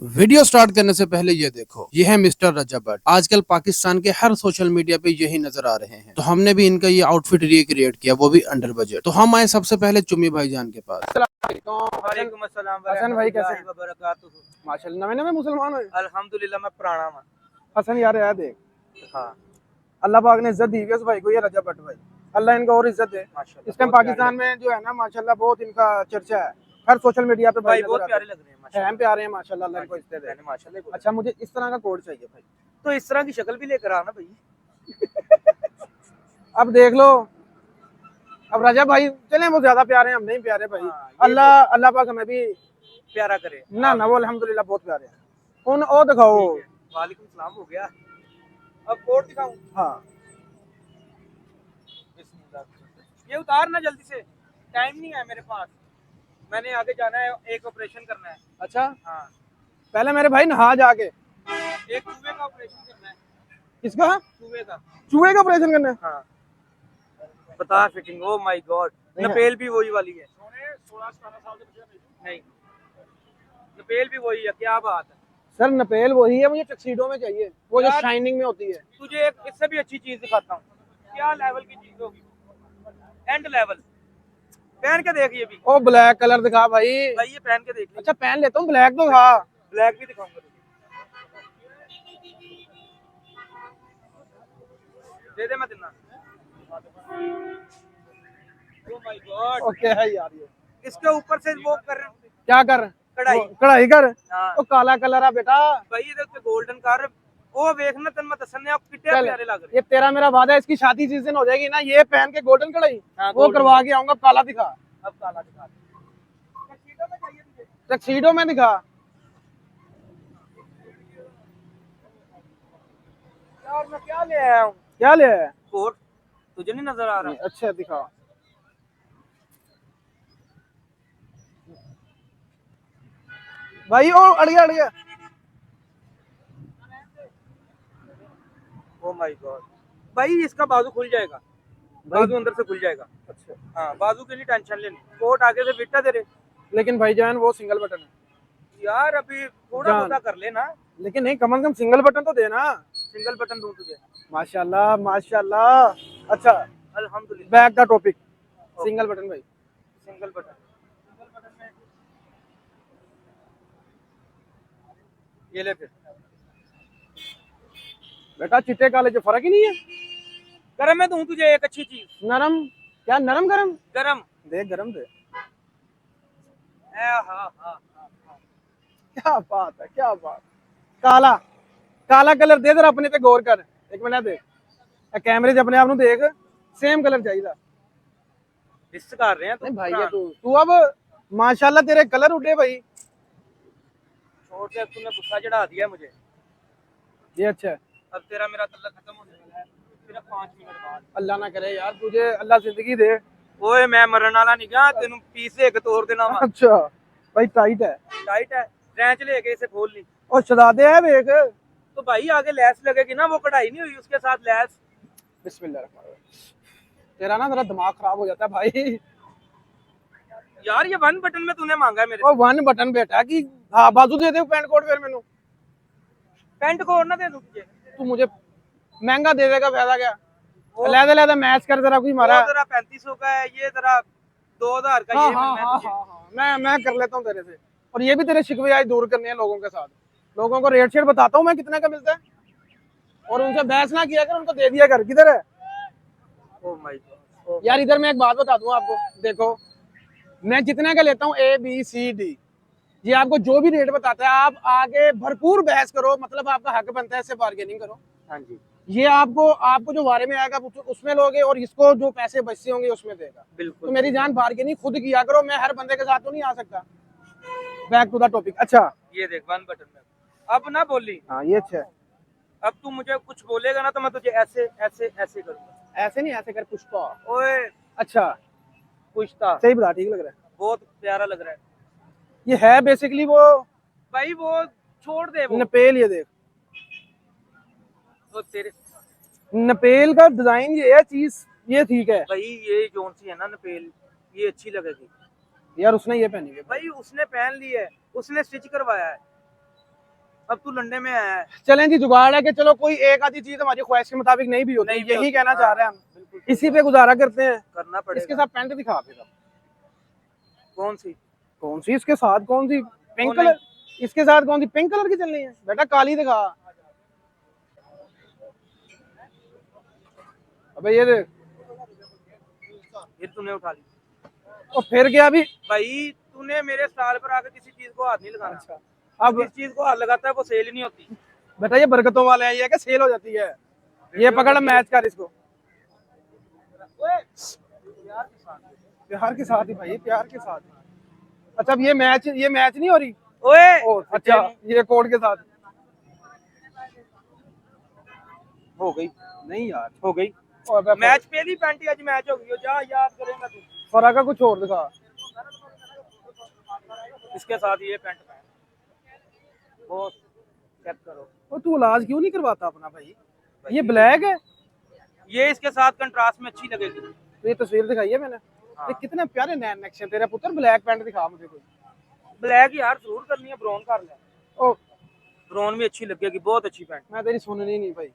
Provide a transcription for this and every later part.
Video start करने से पहले ये देखो, ये है मिस्टर रजब भट्ट। आजकल पाकिस्तान के हर सोशल मीडिया पे यही नजर आ रहे हैं, तो हमने भी इनका ये आउटफिट रिक्रिएट किया, वो भी अंडर बजट। तो हम आए सबसे पहले चुम्मी भाईजान के पास। वालेकुम अस्सलाम हसन भाई कैसे हैं? वबरकातुहू। माशाल्लाह नवे नवे मुसलमान हुए। अल्हम्दुलिल्लाह मैं पुराना हूं। हसन यार यार देख, हां अल्लाह पाक ने इज्जत दी है इस भाई को, ये रजब भट्ट भाई, अल्लाह इनको और इज्जत दे। माशाल्लाह इस टाइम बहुत पाकिस्तान में जो है ना माशाल्लाह बहुत इनका चर्चा है, हर सोशल मीडिया पे भाई नजर बहुत आते प्यारे लग रहे हैं हैं। माशाल्लाह। हम प्यारे हैं माशाल्लाह, अल्लाह इनको इज्जत दे। मैंने माशाल्लाह बोला। अच्छा मुझे इस तरह का कोड चाहिए भाई। तो इस तरह की शक्ल भी लेकर आना भाई। अब देख लो, अब रजब भाई चले वो ज्यादा प्यारे हैं, हम नहीं प्यारे भाई। हाँ, ये अल्लाह अल्लाह पाक हमें भी प्यारा करे ना वो अल्हम्दुलिल्लाह बहुत प्यारे हैं। उन ओ दिखाओ। ठीक है। वालेकुम सलाम हो गया। अब कोट दिखाऊं? हाँ बिस्मिल्लाह। ये उतार ना जल्दी से, टाइम नहीं है मेरे पास। मैंने आगे जाना है, एक ऑपरेशन करना है। अच्छा, हाँ पहले मेरे भाई नहा जाके। एक चूहे का ऑपरेशन करना है। किसका? चूहे का। चूहे का ऑपरेशन करना है? हाँ बता फिटिंग। ओ माय गॉड, नहीं है। नपेल भी वही वाली है। 16-17 साल के बच्चे नहीं, नपेल भी वही है। क्या बात है सर नपेल वही है, मुझे टक्सीडो में चाहिए, वो जो यार, शाइनिंग में होती है। तुझे एक इससे भी अच्छी चीज दिखाता हूँ। क्या लेवल की चीज होगी, एंड लेवल। पहन के देख ये भी। ओ ब्लैक कलर दिखा भाई। भाई ये पहन के देख ले। अच्छा पहन लेता हूँ, ब्लैक तो था। ब्लैक भी दिखाऊंगा तुझे। दे दे मैं देना। ओ माय गॉड, ओके है यार ये। इसके ऊपर से वो कर क्या कर? कढ़ाई। वो कढ़ाई कर। हाँ ओ काला कलर है बेटा। भाई ये देख गोल्डन कर। ओ देखना तन मैं दसने आप कितने चल प्यारे लग रहे। ये तेरा मेरा वादा है, इसकी शादी जिस दिन हो जाएगी ना, ये पहन के गोल्डन कढ़ाई हाँ, वो golden करवा के आऊंगा। काला दिखा, अब काला दिखा दे। टक्सीडो में चाहिए तुझे? टक्सीडो में दिखा। यार मैं क्या ले आया हूँ? क्या ले आया? कोट तुझे नहीं नजर आ रहा? अच्छा दिखा। भाई ओ अड़ गया अड़ गया। ओ माय गॉड भाई, इसका बाजू खुल जाएगा। बाजू अंदर से खुल जाएगा। अच्छा हाँ बाजू के लिए टेंशन लेनी। कोट आगे से फिट है तेरे। लेकिन भाईजान वो सिंगल बटन है। यार अभी थोड़ा जान। मोटा कर लेना। लेकिन नहीं, कम से कम सिंगल बटन तो देना। सिंगल बटन दूं तुझे? माशाल्लाह माशाल्लाह। अच्छा अल्हम्दुलिल्लाह। बैक का टॉपिक, सिंगल बटन भाई। Single button. सिंगल बटन में ये ले फिर। बेटा चिट्टे काले जो फर्क ही नहीं है। गरम में दूं तुझे एक अच्छी चीज? नरम क्या? नरम गरम गरम। दे, गरम दे। हाँ हाँ हाँ। क्या बात है, क्या बात। काला काला कलर दे, जरा अपने पे गौर कर। एक मिनट देख, कैमरे च अपने आप नु देख, सेम कलर चाहिए। मिस कर रहे हैं नहीं तू भाई ये तू अब माशाल्लाह तेरे कलर उठे भाई। छोड़ दे, तूने गुस्सा चढ़ा दिया मुझे। ये अच्छा है। अब तेरा मेरा तल्ला खत्म होने वाला है सिर्फ 5 मिनट बाद। अल्लाह ना करे यार, तुझे अल्लाह जिंदगी दे। ओए मैं मरन वाला नहीं गा, तेनू पीस एक तोड़ देना वा। अच्छा भाई टाइट है। टाइट है, रेंच लेके इसे खोल ली। और शरादे है देख। तो भाई आगे लैस लगेगी ना, वो कढ़ाई नहीं हुई उसके साथ लैस। बिस्मिल्लाह। तेरा ना मेरा दिमाग खराब हो जाता है भाई। यार ये 1 बटन में तूने मांगा है मेरे और 1 बटन बेटा की। हाँ बाजू दे दे पैंट कोट फिर मेनू। पैंट को और ना दे दूं तुझे? तू मुझे महंगा दे देगा, फायदा क्या? लहदा लहदा मैच कर जरा, कोई मारा। वो जरा 3500 का है, ये जरा 2000 का। हाँ ये हाँ मिलना है हाँ तुझे। हाँ हाँ, मैं कर लेता हूँ तेरे से। और ये भी तेरे शिकवे आज दूर करने हैं लोगों के साथ। लोगों को रेट शेट बताता हूँ मैं कितने का मिलता है, और उनसे बहस ना किया कर, उनको दे दिया कर। किधर है ओ माय गॉड यार? इधर मैं एक बात बता दूं आपको, देखो मैं जितने का लेता हूँ ABCD, ये आपको जो भी रेट बताता है आप आगे भरपूर बहस करो, मतलब आपका हक बनता है, इससे बार्गेनिंग करो। हाँ जी ये आपको जो बारे में आएगा उसमें लोगे, और इसको जो पैसे बचते होंगे उसमें देगा। बिल्कुल। तो मेरी जान बार्गेनिंग खुद किया करो, मैं हर बंदे के साथ तो नहीं आ सकता। Back to the topic. अच्छा ये देख 1 बटन में अब ना बोली। हाँ ये अच्छा है। अब तू मुझे कुछ बोलेगा ना तो मैं तुझे ऐसे ऐसे ऐसे करूंगा। ऐसे नहीं, ऐसे कर पुष्पा। ओए अच्छा पूछता सही बता, ठीक लग रहा है। बहुत प्यारा लग रहा है ये है बेसिकली वो भाई। वो छोड़ दे वो। नपेल, ये देख तो तेरे नपेल का डिजाइन ये है चीज, ये ठीक है भाई ये जोन सी है ना नपेल, ये अच्छी लगेगी। यार। उसने ये पहनी है भाई उसने पहन ली है, उसने स्टिच करवाया है। अब तू लंडे में आया है। चलें जी, जुगाड़ है कि चलो कोई एक आधी चीज हमारी ख्वाहिश के मुताबिक नहीं भी होती, नहीं भी यही होती, कहना हाँ, चाह रहे हैं हम। बिल्कुल इसी पे गुजारा करते हैं। करना इसके पड़ेगा। साथ पैंट दिखा फिर अब। कौन सी? कौन सी इसके साथ, कौन सी पिंक वो कलर? इसके साथ कौन सी पिंक कलर की चलनी है बेटा? काली दिखा। अबे ये देख। फिर तूने उठा ली। और फिर क्या अभी? भाई तूने मेरे स्टॉल पर आकर किसी चीज को हाथ नहीं लगाना। अच्छा, अब जिस चीज को हाथ लगाता है वो सेल ही नहीं होती। बेटा ये बरकतों वाले हैं, ये क्या सेल हो जाती है? ये पकड़ मैच कर इसको। ओए, यार के साथ। प्यार के साथ ही भाई, प्यार के साथ। अच्छा, अब ये मैच नहीं हो रही। ओए ओ अच्छा, ये कोड के साथ हो गई। नहीं यार। हो गई। और मैच पहली पैंटी आज मैच हो गई हो, जा याद करेगा तू। फरा का कुछ और दिखा। इसके साथ ये पैंट पहन। वो चेक करो। वो तू इलाज क्यों नहीं करवाता अपना भाई? ये ब्लैक है। ये इसके साथ कंट्रास्ट में अच्छी लगेगी। तो ये तस्वीर दिखाई है मैंने। हाँ। ये कितने प्यारे नैन नक्शे तेरे पुत्र। ब्लैक पैंट दिखा मुझे कोई। ब्लैक यार जरूर करनी है, ब्राउन कर ले। ओ, ब्राउन भी अच्छी लगेगी, बहुत अच्छी पैंट। मैं तेरी सुननी नहीं भाई।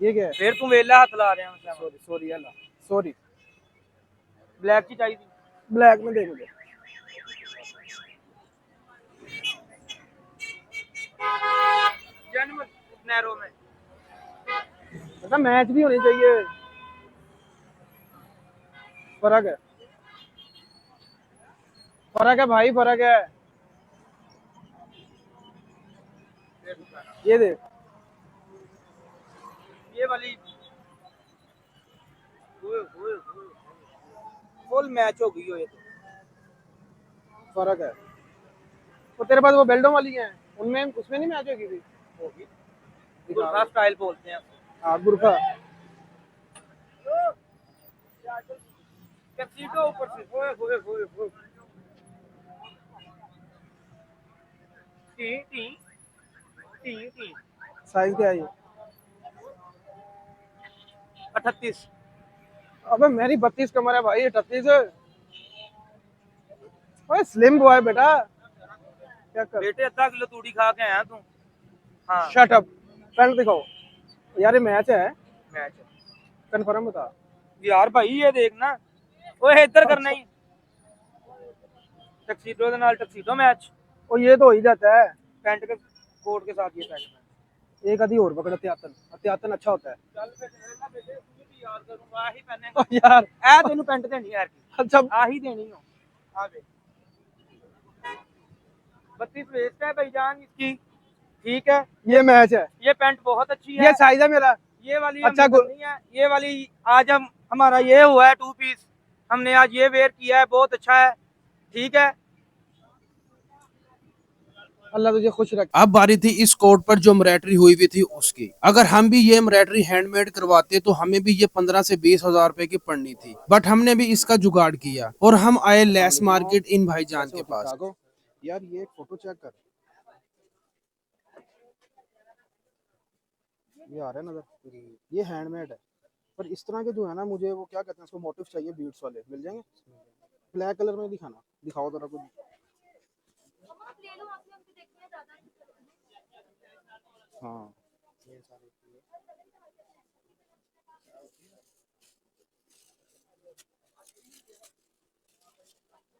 ये क्या है? फिर तू वेला हाथ ला रहे हैं। सॉरी सॉरी अल्लाह सॉरी। ब्लैक की चाहिए। ब्लैक में दे मुझे। जन्म नैरो में। बेटा मैच भी होनी चाहिए। फर्क है, फर्क है भाई, फर्क है। ये देख, ये वाली फुल मैच हो गई हो ये तो। फर्क है। तो तेरे पास वो बेल्टों वाली हैं, उनमें उसमें नहीं मैच होगी भी? होगी। गुरखा स्टाइल बोलते हैं। हाँ गुरखा। सीटों ऊपर से होए होए होए होए। T T T T size क्या है ये? 38। अबे मेरी 32 कमर है भाई, 38 है। ओए स्लिम बॉय बेटा, क्या कर। बेटे आधा किलो तूड़ी खा के आया तू। हाँ शट अप। पैंट दिखाओ यार, ये मैच है मैच। कंफर्म बता। यार भाई ये देखना। ओए इधर करना ही। टक्सीडो दे नाल टक्सीडो मैच। और ये तो हो ही जाता है। पैंट के कोट के साथ ये पैंट। एक आधी और पकड़। अत्यातन, अत्यातन अच्छा होता है। चल बेटे बेटे भी याद करूंगा आही पहनेगा। ओ यार ए तेनू पैंट देनी यार की। अच्छा, आही देनी हो। आ दे। 32 वेस्ट है भाईजान इसकी। ठीक है। ये मैच है। ये पैंट बहुत अच्छी है। ये साइज है मेरा। ये वाली अच्छा, हमने करनी है। ये वाली आज हम हमारा ये हुआ है 2 पीस। हमने आज ये वेयर किया है, बहुत अच्छा है। ठीक है। अल्लाह तुझे खुश रखे। अब बारी थी इस कोट पर जो एम्ब्रॉयडरी हुई हुई थी उसकी। अगर हम भी ये एम्ब्रॉयडरी हैंडमेड करवाते तो हमें भी ये 15 से 20 हजार रुपए की पड़नी थी, बट हमने भी इसका जुगाड़ किया और हम आए लेस मार्केट इन भाईजान के पास। यार ये एक फोटो चेक कर, ये आ रहा है नजर। ये हैंडमेड है, पर इस तरह के जो है ना, मुझे वो क्या कहते हैं उसको, मोटिव चाहिए बीट्स वाले। मिल जाएंगे? ब्लैक कलर में दिखाना, दिखाओ जरा कुछ। हाँ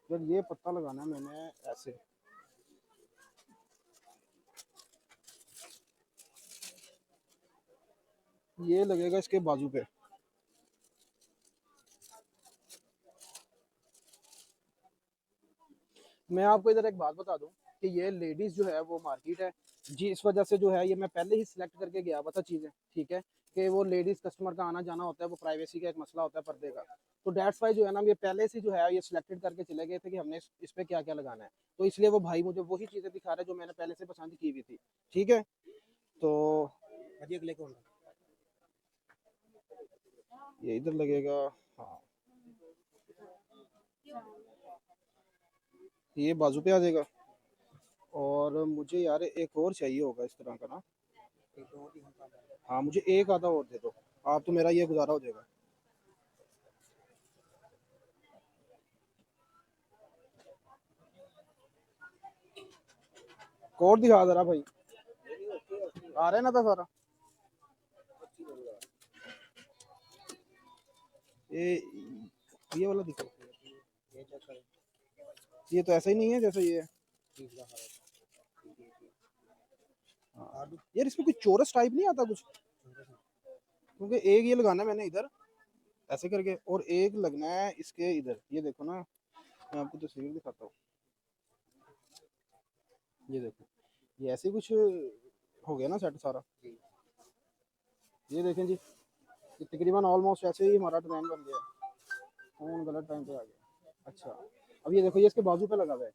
यार, ये पत्ता लगाना है मैंने ऐसे। ये लगेगा इसके बाजू पे। मैं आपको इधर एक बात बता दूं कि ये लेडीज जो है वो मार्केट है जी, इस वजह से जो है ये मैं पहले ही सिलेक्ट करके गया हुआ था चीज़ें। ठीक है, कि वो लेडीज कस्टमर का आना जाना होता है, वो प्राइवेसी का एक मसला होता है पर्दे का। तो डेट्स वाई जो है ना, ये पहले से जो है ये सिलेक्टेड करके चले गए थे कि हमने इस पे क्या क्या लगाना है। तो इसलिए वो भाई मुझे वही चीज़ें दिखा रहे हैं जो मैंने पहले से पसंद की हुई थी। ठीक है, तो ये इधर लगेगा। हाँ, ये बाजू पे आ जाएगा। और मुझे यार एक और चाहिए होगा इस तरह का ना। हाँ मुझे एक आधा और दे दो आप, तो मेरा ये गुजारा हो जाएगा। कोड दिखा जरा भाई। आ रहा है ना था सारा। ये वाला दिखा, ये तो ऐसा ही नहीं है जैसे ये है। हाँ। यार इसमें कुछ चोरस टाइप नहीं आता कुछ, क्योंकि एक ये लगाना है मैंने इधर ऐसे करके, और एक लगना है इसके इधर। ये देखो ना, मैं आपको तस्वीर दिखाता हूँ, ये देखो, ये ऐसे कुछ हो गया ना सेट सारा। ये देखें जी, ये तकरीबन ऑलमोस्ट ऐसे ही हमारा डिजाइन बन गया। फोन गलत टाइम पे आ गया। अच्छा, अब ये देखो, ये इसके बाजू पे लगा हुआ है,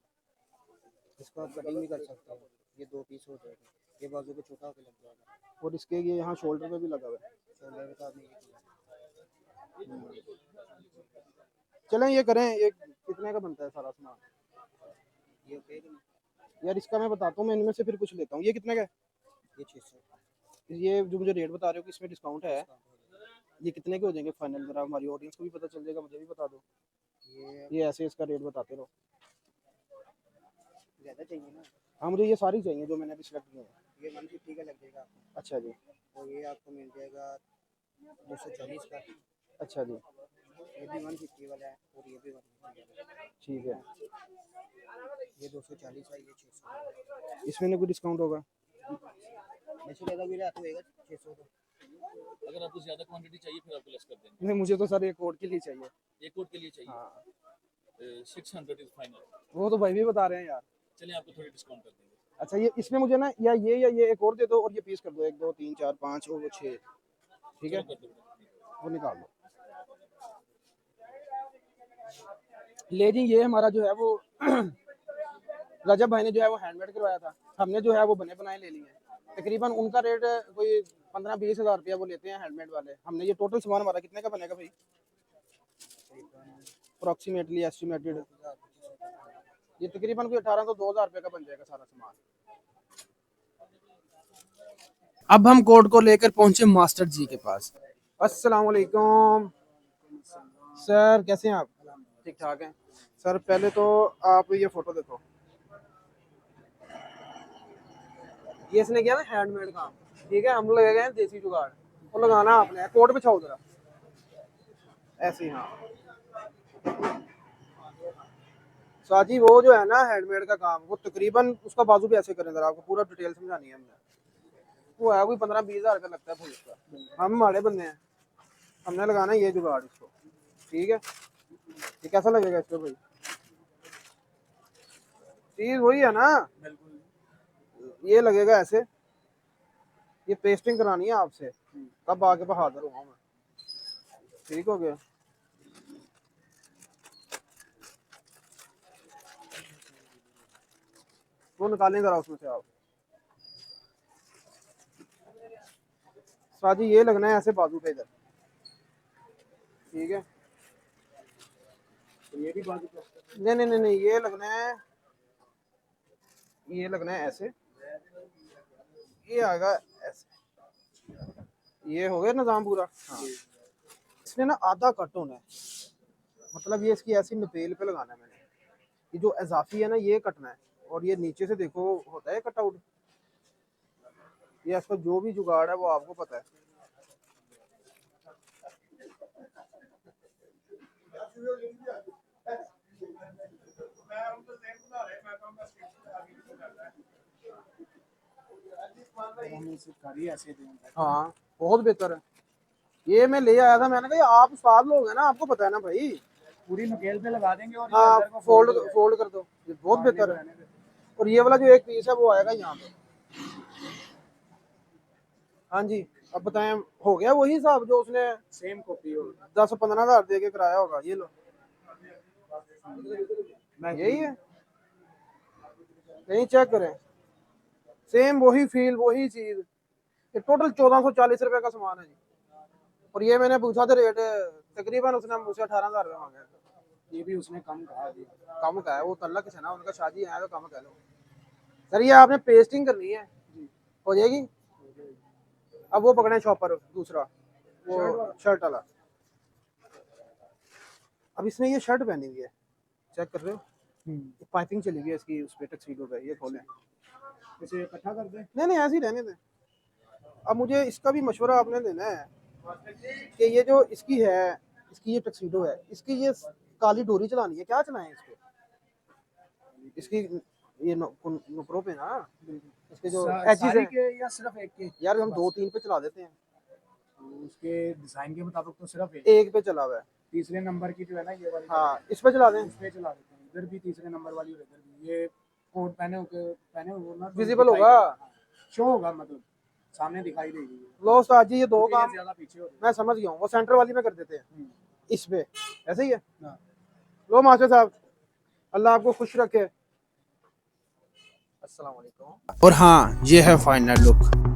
इसको आप कटिंग भी कर सकते हो, ये 2 पीस हो जाएगा, ये बाजू पे छोटा होकर लग जाएगा, और इसके ये यहाँ शोल्डर पे भी लगा हुआ है। शोल्डर पे तो आपने ये किया। चलें ये करें, ये कितने का बनता है सारा सामान? ये ओके कि नहीं? यार इसका मैं बताता हूँ, मैं इनमें से फिर कुछ लेता हूँ। ये कितने का है? ये 600 ये जो मुझे रेट बता रहे हो कि इसमें डिस्काउंट है, ये कितने के हो जाएंगे फाइनल? जरा हमारी ऑडियंस को भी पता चल जाएगा, मुझे भी बता दो। ये ऐसे इसका रेट बताते रहो। ज़्यादा चाहिए ना, हाँ मुझे ये सारी चाहिए जो मैंने अभी सिलेक्ट किए हैं। ये 150 का लग जाएगा आपको, अच्छा जी, और ये आपको मिल जाएगा 240 का। अच्छा जी, ये भी 150 वाला है, और ये भी 150 वाला है। ठीक है। ये 240 है, ये 600। इसमें ना कोई डिस्काउंट होगा? ऐसे लगा भी रहा तो होगा 600 का। अगर आपको ज्यादा क्वांटिटी चाहिए फिर आपको लेस कर देंगे। नहीं, मुझे तो सर एक कोड के लिए चाहिए। एक कोट के लिए चाहिए हाँ 600 इज फाइनल। वो तो भाई भी बता रहे हैं यार। चलिए आपको थोड़ी डिस्काउंट कर देंगे। अच्छा, ये इसमें मुझे ना या ये एक और दे दो, और ये पीस कर दो, 1 2 3 4 5 और वो 6, ठीक है, चलो कर दो। वो निकाल दो। ले जी, ये हमारा जो है वो रजब भाई ने जो है वो हैंडमेड करवाया था, हमने जो है वो बने बनाए ले लिए हैं। तकरीबन उनका रेट कोई 15-20 हज़ार रुपया वो लेते हैं हैंडमेड वाले। हमने ये टोटल सामान हमारा कितने का बनेगा भाई अप्रॉक्सीमेटली एस्टिमेटेड? ये तकरीबन कोई 1800-2000 रुपये का बन जाएगा सारा सामान। अब हम कोड को लेकर पहुंचे मास्टर जी के पास। अस्सलाम वालेकुम सर, कैसे हैं आप? ठीक ठाक हैं सर। पहले तो आप ये फोटो देखो, ये इसने किया ना हैंडमेड काम, ठीक है। हम लगे गए हैं देसी जुगाड़, वो लगाना आपने। कोट बिछाओ जरा ऐसे ही, हाँ साजी। वो जो है ना हैंडमेड का काम, वो तकरीबन उसका बाजू भी ऐसे करें जरा, आपको पूरा डिटेल समझानी है हमने। वो है कोई 15-20 हज़ार का लगता है भाई उसका। हम माड़े बंदे हैं, हमने लगाना है ये जुगाड़ इसको, ठीक है। ये कैसा लगेगा इसको भाई? चीज वही है ना, ये लगेगा ऐसे। ये पेस्टिंग करानी है आपसे, कब आके बहादुर हुआ मैं। ठीक हो गया। वो निकालें जरा उसमें से आप। साजी ये लगना है ऐसे बाजू पे इधर, ठीक है। ये भी बाजू पे नहीं नहीं नहीं नहीं, ये लगना है, ये लगना है ऐसे, ये आएगा ऐसे। ये हो गया निजाम पूरा। हाँ, इसने ना आधा कट होना है, मतलब ये इसकी ऐसी नपेल पे लगाना है मैंने। ये जो इजाफी है ना ये कटना है, और ये नीचे से देखो होता है कट आउट। ये इसका जो भी जुगाड़ है वो आपको पता है। हमें सिखाई ऐसे देंगे। हाँ बहुत बेहतर है। ये मैं ले आया था, मैंने कहा आप उस्ताद लोग हैं ना, आपको पता है ना भाई। पूरी नकेल पे लगा देंगे, और ये हाँ अंदर को फोल्ड कर दो, ये बहुत बेहतर है। और ये वाला जो एक पीस है वो आएगा यहाँ पे। हाँ जी, अब बताएं, हो गया वही हिसाब जो उसने सेम कॉपी हो। 10-15 हज़ार दे के कराया होगा। ये लो, यही है, कहीं चेक करें, सेम वही फील वही चीज। ये टोटल 1440 रुपए का सामान है जी। और ये मैंने पूछा था रेट, तकरीबन उसने मुझसे 18 हज़ार रुपये मांगे। ये भी उसने कम कहा जी। कम का है, वो तल्लक है ना, उनका शादी है तो कम कह लो। सर ये आपने पेस्टिंग करनी है, हो जाएगी। अब वो पकड़े शॉपर दूसरा, वो शर्ट वाला। अब इसने ये शर्ट पहनी हुई है, चेक कर रहे हो, पाइपिंग चली गई है इसकी उस पे टक्सीडो पे। ये खोलें, इसे इकट्ठा कर दें। नहीं नहीं ऐसे ही रहने दें। अब मुझे इसका भी मशवरा आपने देना है कि ये जो इसकी है, इसकी ये टक्सीडो है, इसकी ये काली डोरी चलानी है, क्या चलाएं इस पे? इसकी ये नुकरों पे ना, इसके जो एजेस सारी हैं के या सिर्फ एक के? यार, हम 2-3 पे चला देते हैं। उसके डिजाइन के मुताबिक तो सिर्फ एक। एक पे चला हुआ है। तीसरे नंबर की जो है ना ये वाली, हाँ, इस पे चला दें, इस पे चला देते हैं। इधर भी तीसरे नंबर वाली और इधर भी। ये कोट पहने हो ना, विजिबल होगा, शो होगा, मतलब सामने दिखाई देगी। लो उस्ताद जी, ये दो क्योंकि ये काम ज्यादा पीछे हो रही मैं समझ गया हूँ, वो सेंटर वाली में कर देते हैं है। इस पे, ऐसे ही है। हाँ। लो मास्टर साहब, अल्लाह आपको खुश रखे। अस्सलाम वालेकुम। और हाँ, ये है फाइनल लुक।